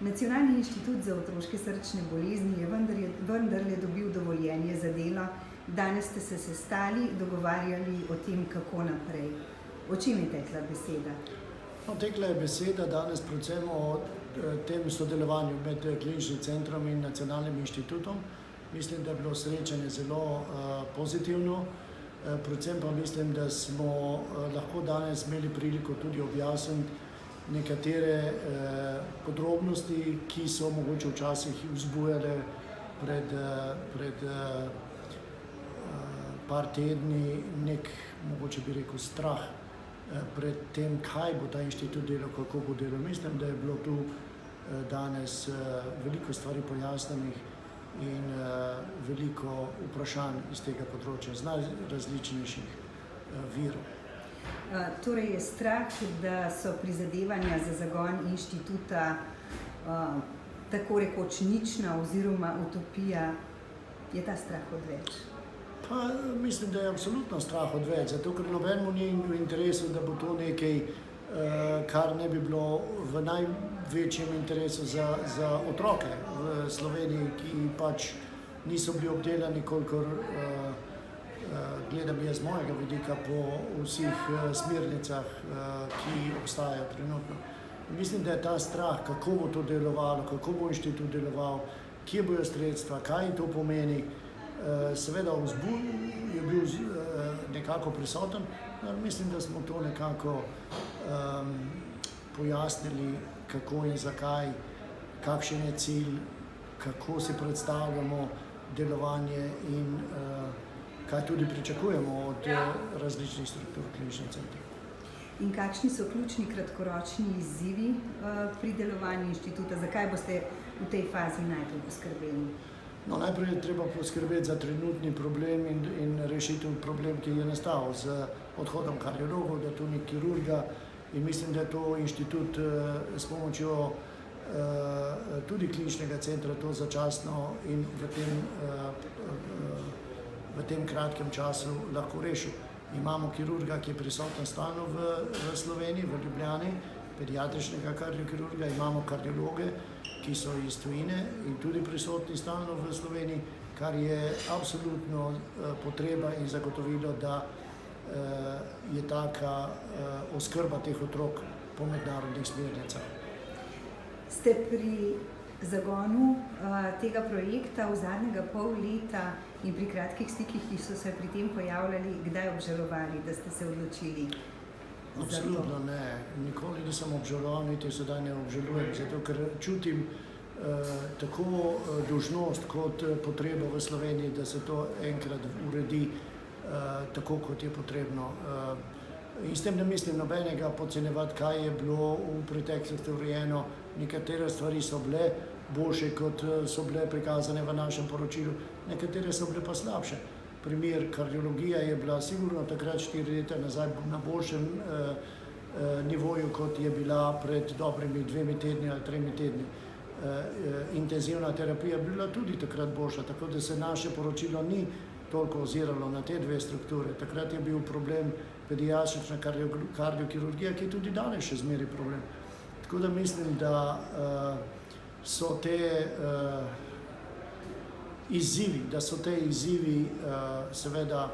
Nacionalni inštitut za otroške srčne bolezni je vendarle dobil dovoljenje za delo. Danes ste se sestali, dogovarjali o tem, kako naprej. O čem je tekla beseda? No, tekla je beseda danes predvsem o tem sodelovanju med kliničnim centrom in nacionalnim inštitutom. Mislim, da je bilo srečanje zelo pozitivno. Predvsem pa mislim, da smo lahko danes imeli priliko tudi objasniti nekatere podrobnosti, ki so mogoče včasih vzbujale pred par tedni nek, mogoče bi rekel, strah pred tem, kaj bo ta inštitut delal, kako bo delal. Mislim, da je bilo tu danes veliko stvari pojasnenih in veliko vprašanj iz tega področja, z najrazličnejših virov. Torej je strah, da so prizadevanja za zagon inštituta tako rekoč nična oziroma utopija. Je ta strah odveč? Pa mislim, da je absolutno strah odveč, zato ker nobenemu ni v interesu, da bo to nekaj, kar ne bi bilo v največjem interesu za otroke v Sloveniji, ki pač niso bili obdelani, kolikor gledam jaz z mojega vidika po vseh smernicah, ki obstajajo trenutno. Mislim, da je ta strah, kako bo to delovalo, kako bo inštitut deloval, kje bojo sredstva, kaj to pomeni, seveda je bil nekako prisoten, mislim, da smo to nekako pojasnili, kako in zakaj, kakšen je cilj, kako si predstavljamo delovanje in kaj tudi pričakujemo od različnih struktur kliničnih centrov. In kakšni so ključni kratkoročni izzivi pri delovanju inštituta? Zakaj boste v tej fazi najbolj poskrbeli? No, najprej je treba poskrbeti za trenutni problem in rešitev problem, ki je nastal z odhodom kardiologov, da tu ni kirurga, in mislim, da je to inštitut s pomočjo tudi kliničnega centra to začasno in v tem kratkem času lahko rešil. Imamo kirurga, ki je prisoten stalno v Sloveniji, v Ljubljani, pediatričnega kardiokirurga, imamo kardiologe, ki so iz tujine in tudi prisotni stalno v Sloveniji, kar je absolutno potreba in zagotovilo, da je taka oskrba teh otrok po mednarodnih smernicah. Ste pri zagonu tega projekta v zadnjega pol leta in pri kratkih stikih, ki so se pri tem pojavljali, kdaj obžalovali, da ste se odločili za to? Absolutno ne. Nikoli nisem obžaloval, niti sedaj ne obžalujem, zato ker čutim tako dolžnost kot potrebo v Sloveniji, da se to enkrat uredi tako, kot je potrebno. In s tem ne mislim nobenega podcenjevati, kaj je bilo v preteklosti urejeno. Nekatere stvari so bile boljše, kot so bile prikazane v našem poročilu, nekatere so bile pa slabše. Primer kardiologija je bila sigurno takrat 4 leta nazaj na boljšem nivoju, kot je bila pred dobrimi 2 tedni ali 3 tedni. Intenzivna terapija je bila tudi takrat boljša, tako da se naše poročilo ni toliko oziralo na te dve strukture. Takrat je bil problem pediatrična kardiokirurgija, ki je tudi danes še zmeraj problem. Tako da mislim, da so te izzivi seveda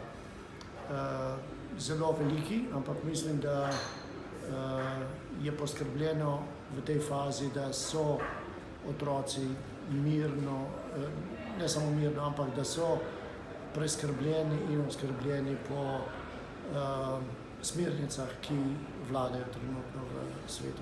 zelo veliki, ampak mislim, da je poskrbljeno v tej fazi, da so otroci mirno, ne samo mirno, ampak da so preskrbljeni in oskrbljeni po smernicah, ki vladajo trenutno v svetu.